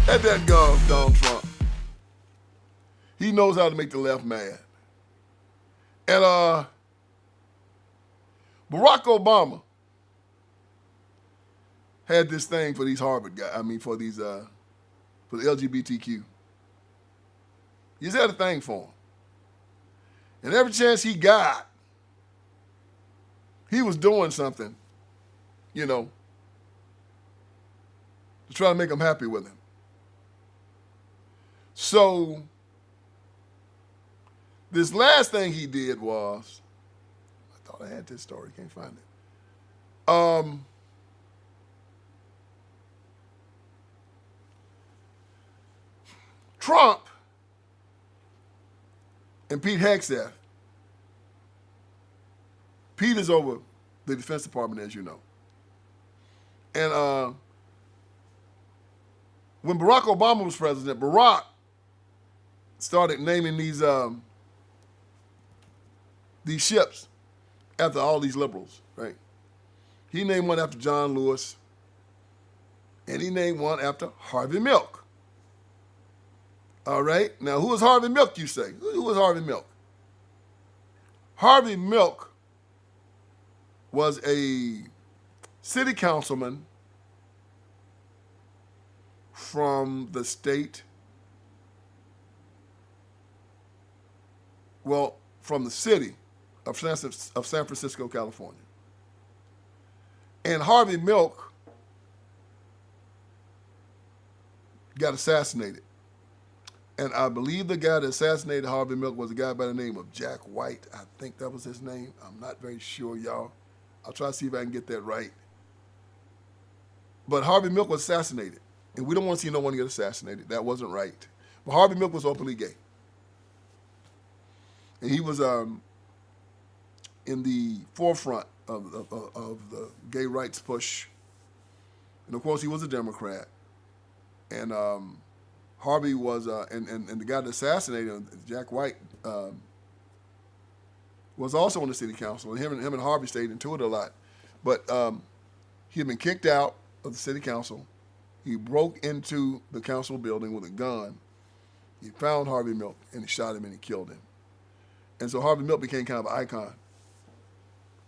At that gum, Donald Trump. He knows how to make the left mad. And Barack Obama had this thing for these Harvard guys. I mean, for these for the LGBTQ. He just had a thing for them. And every chance he got, he was doing something, you know, to try to make them happy with him. So this last thing he did was, I thought I had this story, can't find it. Trump and Pete Hegseth. Pete is over the Defense Department, as you know. And when Barack Obama was president, Barack started naming these ships after all these liberals, right? He named one after John Lewis, and he named one after Harvey Milk. All right? Now, who was Harvey Milk, you say? Who was Harvey Milk? Harvey Milk was a city councilman from the state, from the city of San Francisco, California. And Harvey Milk got assassinated. And I believe the guy that assassinated Harvey Milk was a guy by the name of Jack White. I think that was his name. I'm not very sure, y'all. I'll try to see if I can get that right. But Harvey Milk was assassinated. And we don't want to see no one get assassinated. That wasn't right. But Harvey Milk was openly gay. And he was in the forefront of the gay rights push. And of course, he was a Democrat. And Harvey was, and the guy that assassinated him, Jack White, was also on the city council. And him and Harvey stayed into it a lot. But he had been kicked out of the city council. He broke into the council building with a gun. He found Harvey Milk, and he shot him, and he killed him. And so Harvey Milk became kind of an icon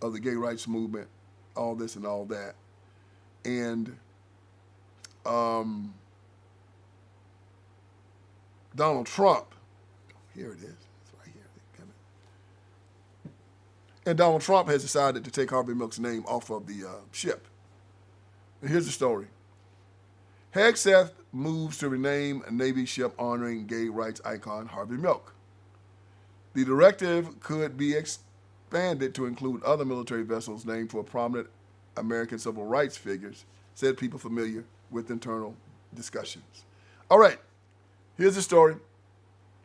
of the gay rights movement, all this and all that. And Donald Trump, here it is, it's right here. And Donald Trump has decided to take Harvey Milk's name off of the ship. And here's the story. Hegseth moves to rename a Navy ship honoring gay rights icon Harvey Milk. The directive could be expanded to include other military vessels named for prominent American civil rights figures, said people familiar with internal discussions. All right, here's the story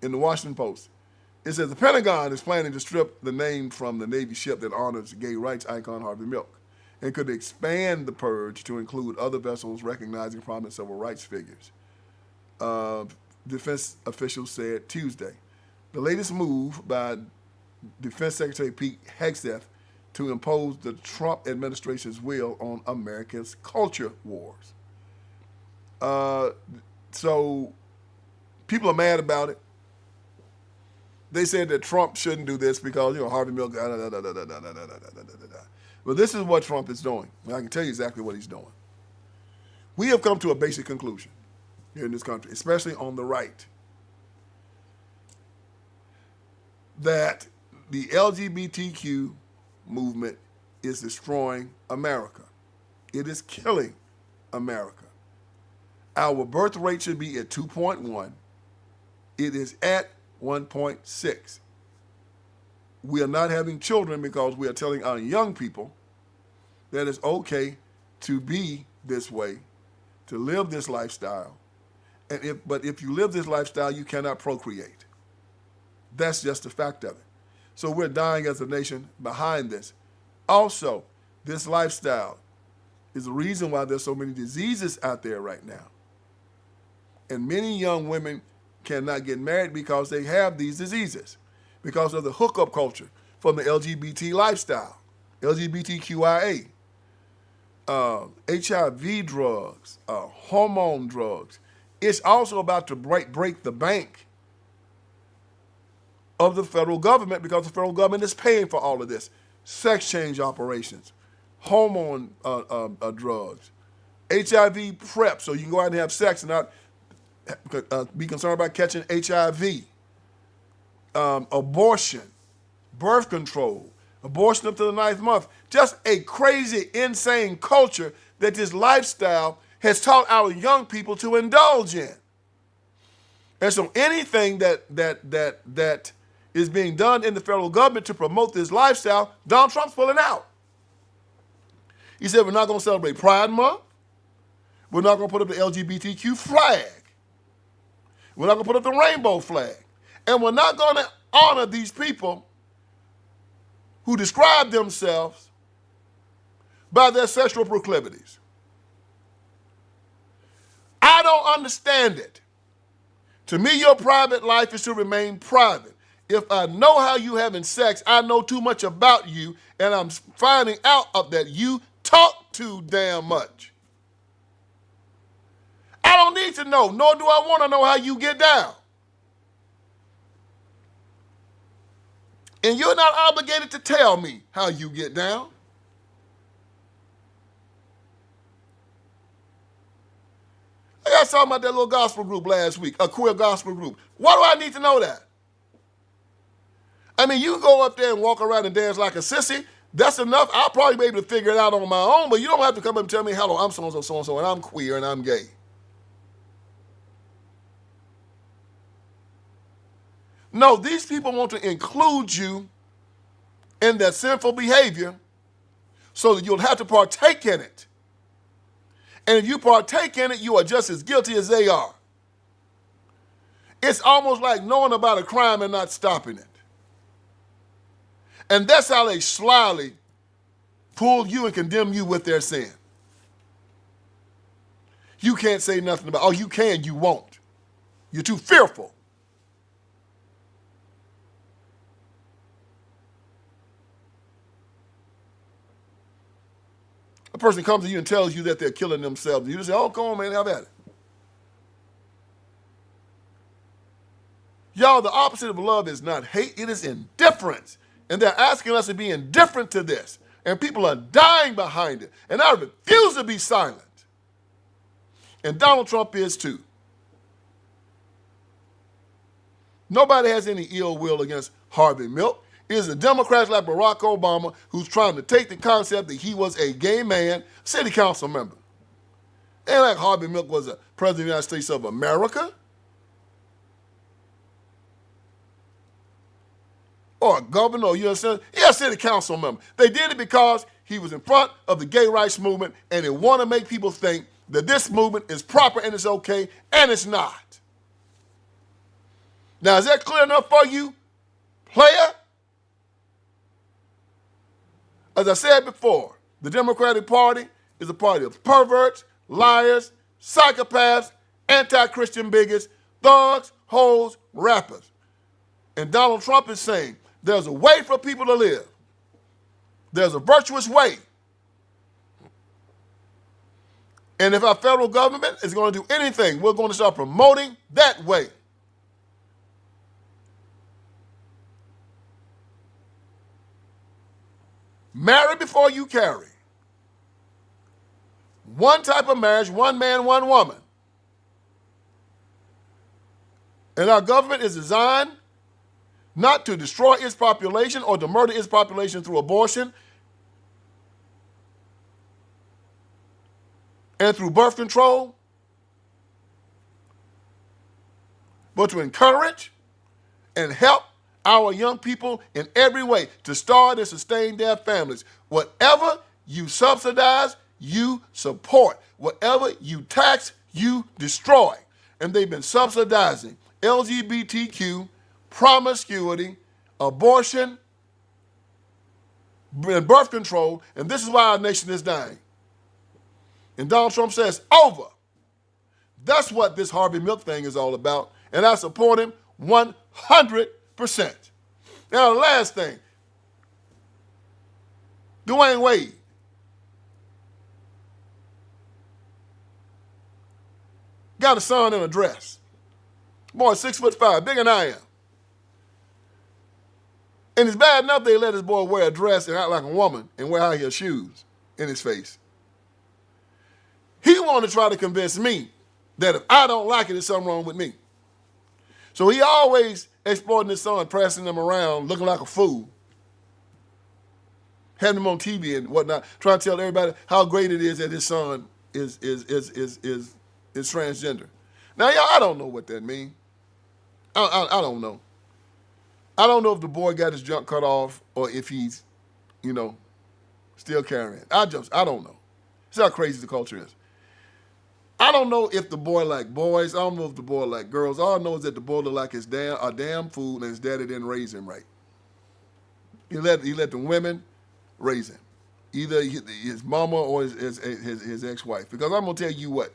in the Washington Post. It says the Pentagon is planning to strip the name from the Navy ship that honors gay rights icon Harvey Milk, and could expand the purge to include other vessels recognizing prominent civil rights figures. Defense officials said Tuesday. The latest move by Defense Secretary Pete Hegseth to impose the Trump administration's will on America's culture wars. So people are mad about it. They said that Trump shouldn't do this because, Harvey Milk, But this is what Trump is doing. I can tell you exactly what he's doing. We have come to a basic conclusion here in this country, especially on the right, that the LGBTQ movement is destroying America. It is killing America. Our birth rate should be at 2.1. It is at 1.6. We are not having children because we are telling our young people that it's okay to be this way, to live this lifestyle. But if you live this lifestyle, you cannot procreate. That's just a fact of it. So we're dying as a nation behind this. Also, this lifestyle is the reason why there's so many diseases out there right now. And many young women cannot get married because they have these diseases, because of the hookup culture from the LGBT lifestyle, LGBTQIA, HIV drugs, hormone drugs. it's also about to break the bank of the federal government, because the federal government is paying for all of this. Sex change operations, hormone drugs, HIV PrEP, so you can go out and have sex and not be concerned about catching HIV, abortion, birth control, abortion up to the 9th month. Just a crazy, insane culture that this lifestyle has taught our young people to indulge in. And so anything that is being done in the federal government to promote this lifestyle, Donald Trump's pulling out. He said, we're not going to celebrate Pride Month. We're not going to put up the LGBTQ flag. We're not going to put up the rainbow flag. And we're not going to honor these people who describe themselves by their sexual proclivities. I don't understand it. To me, your private life is to remain private. If I know how you having sex, I know too much about you, and I'm finding out of that you talk too damn much. I don't need to know, nor do I want to know how you get down. And you're not obligated to tell me how you get down. I got talking about that little gospel group last week, a queer gospel group. Why do I need to know that? I mean, you go up there and walk around and dance like a sissy. That's enough. I'll probably be able to figure it out on my own, but you don't have to come up and tell me, hello, I'm so-and-so, so-and-so, and I'm queer and I'm gay. No, these people want to include you in that sinful behavior so that you'll have to partake in it. And if you partake in it, you are just as guilty as they are. It's almost like knowing about a crime and not stopping it. And that's how they slyly pull you and condemn you with their sin. You can't say nothing about, oh, you can, you won't. You're too fearful. A person comes to you and tells you that they're killing themselves. You just say, oh, come on, man, have at it. Y'all, the opposite of love is not hate, it is indifference. And they're asking us to be indifferent to this. And people are dying behind it. And I refuse to be silent. And Donald Trump is too. Nobody has any ill will against Harvey Milk. It is the Democrats like Barack Obama who's trying to take the concept that he was a gay man, city council member. Ain't like Harvey Milk was a president of the United States of America. Or a governor or U.S. senator. Yeah, city council member. They did it because he was in front of the gay rights movement and they want to make people think that this movement is proper and it's okay, and it's not. Now, is that clear enough for you, player? As I said before, the Democratic Party is a party of perverts, liars, psychopaths, anti-Christian bigots, thugs, hoes, rappers. And Donald Trump is saying there's a way for people to live. There's a virtuous way. And if our federal government is going to do anything, we're going to start promoting that way. Marry before you carry. One type of marriage, one man, one woman. And our government is designed not to destroy its population or to murder its population through abortion and through birth control, but to encourage and help our young people in every way to start and sustain their families. Whatever you subsidize, you support. Whatever you tax, you destroy. And they've been subsidizing LGBTQ, promiscuity, abortion, and birth control, and this is why our nation is dying. And Donald Trump says, over. That's what this Harvey Milk thing is all about, and I support him 100%. Now, the last thing, Dwayne Wade. got a son in a dress. Boy, 6'5", bigger than I am. And it's bad enough they let this boy wear a dress and act like a woman and wear high heel shoes in his face. He wanted to try to convince me that if I don't like it, there's something wrong with me. So he always exploiting his son, pressing him around, looking like a fool, having him on TV and whatnot, trying to tell everybody how great it is that his son is transgender. Now, y'all, I don't know what that means. I don't know. I don't know if the boy got his junk cut off or if he's, still carrying. I don't know. See how crazy the culture is. I don't know if the boy like boys. I don't know if the boy like girls. All I know is that the boy look like a damn fool and his daddy didn't raise him right. He let the women raise him, either his mama or his ex-wife. Because I'm gonna tell you what,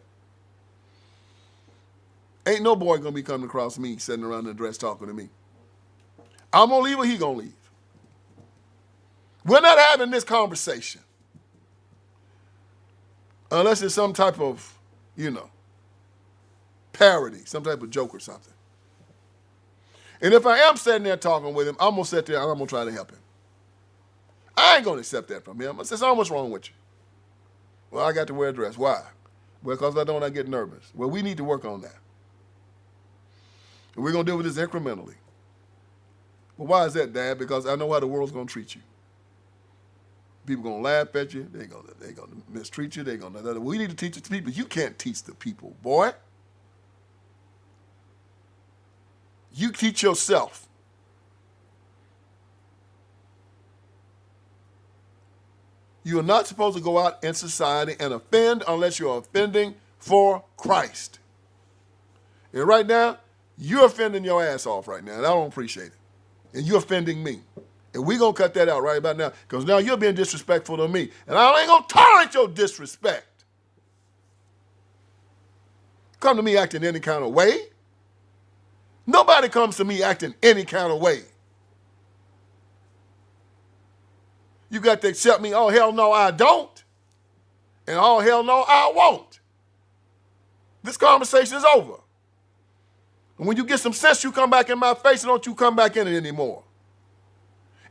ain't no boy gonna be coming across me sitting around in the dress talking to me. I'm gonna leave or he gonna leave. We're not having this conversation unless it's some type of parody, some type of joke or something. And if I am sitting there talking with him, I'm gonna sit there and I'm gonna try to help him. I ain't gonna accept that from him. I said, "Son, what's wrong with you?" "Well, I got to wear a dress." "Why?" "Well, because I get nervous." "Well, we need to work on that. And we're gonna deal with this incrementally." "Well, why is that, Dad?" "Because I know how the world's gonna treat you. People gonna laugh at you. They're gonna mistreat you. We need to teach it to people. You can't teach the people, boy. You teach yourself. You are not supposed to go out in society and offend unless you're offending for Christ. And right now, you're offending your ass off right now, and I don't appreciate it. And you're offending me. And we're going to cut that out right about now, because now you're being disrespectful to me. And I ain't going to tolerate your disrespect. Come to me acting any kind of way. Nobody comes to me acting any kind of way. You got to accept me. Oh, hell no, I don't. And oh, hell no, I won't. This conversation is over. And when you get some sense, you come back in my face, and don't you come back in it anymore.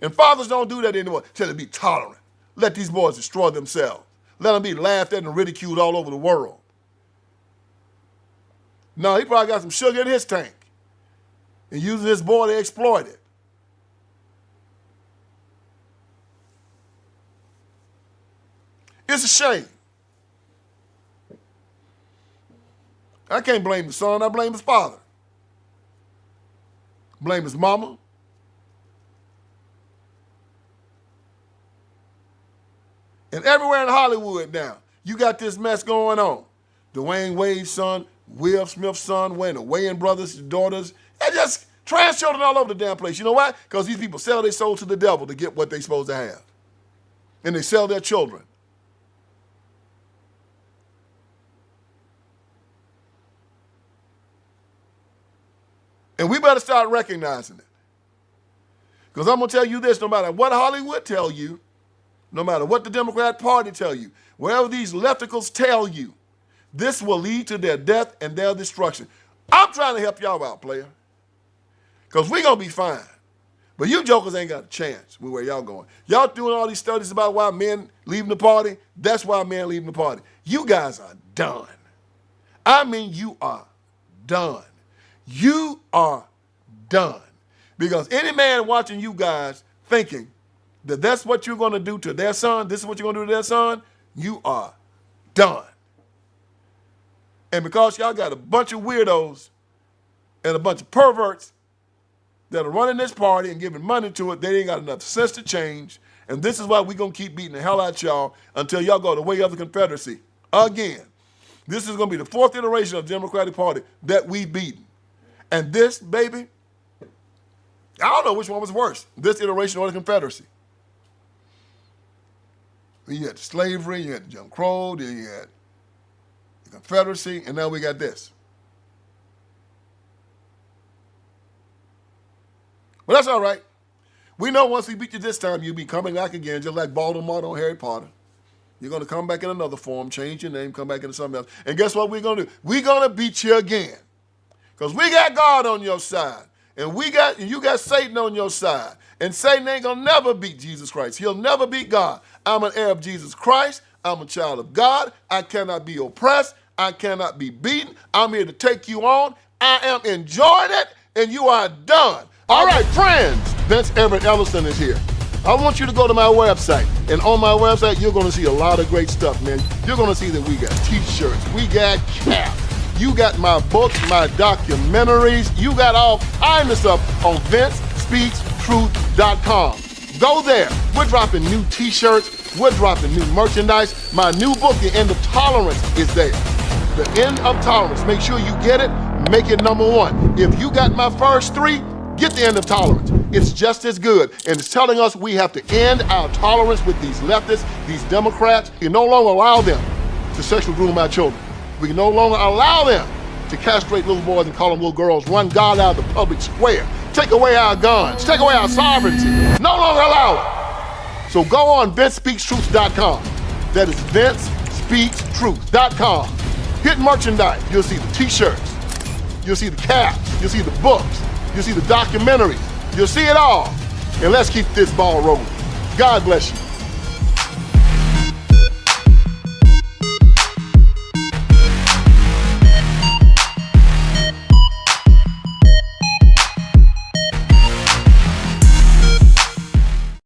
And fathers don't do that anymore. Tell them to be tolerant. Let these boys destroy themselves. Let them be laughed at and ridiculed all over the world. No, he probably got some sugar in his tank and using his boy to exploit it. It's a shame. I can't blame the son. I blame his father. Blame his mama. And everywhere in Hollywood now, you got this mess going on. Dwayne Wade's son, Will Smith's son, Wayne, the Wayans brothers, daughters, and just trans children all over the damn place. You know why? Because these people sell their soul to the devil to get what they're supposed to have. And they sell their children. And we better start recognizing it. Because I'm going to tell you this, no matter what Hollywood tell you, no matter what the Democrat Party tell you, wherever these lefticals tell you, this will lead to their death and their destruction. I'm trying to help y'all out, player. Because we're going to be fine. But you jokers ain't got a chance with where y'all going. Y'all doing all these studies about why men leaving the party. That's why men leaving the party. You guys are done. I mean, you are done. You are done. Because any man watching you guys thinking that that's what you're going to do to their son, this is what you're going to do to their son, you are done. And because y'all got a bunch of weirdos and a bunch of perverts that are running this party and giving money to it, they ain't got enough sense to change. And this is why we're going to keep beating the hell out y'all until y'all go the way of the Confederacy. Again, this is going to be the fourth iteration of the Democratic Party that we've beaten. And this, baby, I don't know which one was worse, this iteration or the Confederacy. You had slavery, you had the Jim Crow, then you had the Confederacy, and now we got this. But that's all right. We know once we beat you this time, you'll be coming back again, just like Voldemort on Harry Potter. You're going to come back in another form, change your name, come back into something else. And guess what we're going to do? We're going to beat you again. Because we got God on your side. And you got Satan on your side. And Satan ain't going to never beat Jesus Christ. He'll never beat God. I'm an heir of Jesus Christ. I'm a child of God. I cannot be oppressed. I cannot be beaten. I'm here to take you on. I am enjoying it, and you are done. All right, friends, Vince Everett Ellison is here. I want you to go to my website, and on my website, you're going to see a lot of great stuff, man. You're going to see that we got T-shirts, we got caps, you got my books, my documentaries, you got all kinds of stuff on VinceSpeaksTruth.com. Go there. We're dropping new T-shirts, we're dropping new merchandise. My new book, The End of Tolerance, is there. The End of Tolerance. Make sure you get it. Make it number one. If you got my first three, get The End of Tolerance. It's just as good. And it's telling us we have to end our tolerance with these leftists, these Democrats. We can no longer allow them to sexually groom our children. We can no longer allow them to castrate little boys and call them little girls, run God out of the public square, take away our guns, take away our sovereignty. No longer allow it. So go on VinceSpeaksTruth.com. That is VinceSpeaksTruth.com. Hit merchandise. You'll see the T-shirts. You'll see the caps. You'll see the books. You'll see the documentaries. You'll see it all. And let's keep this ball rolling. God bless you.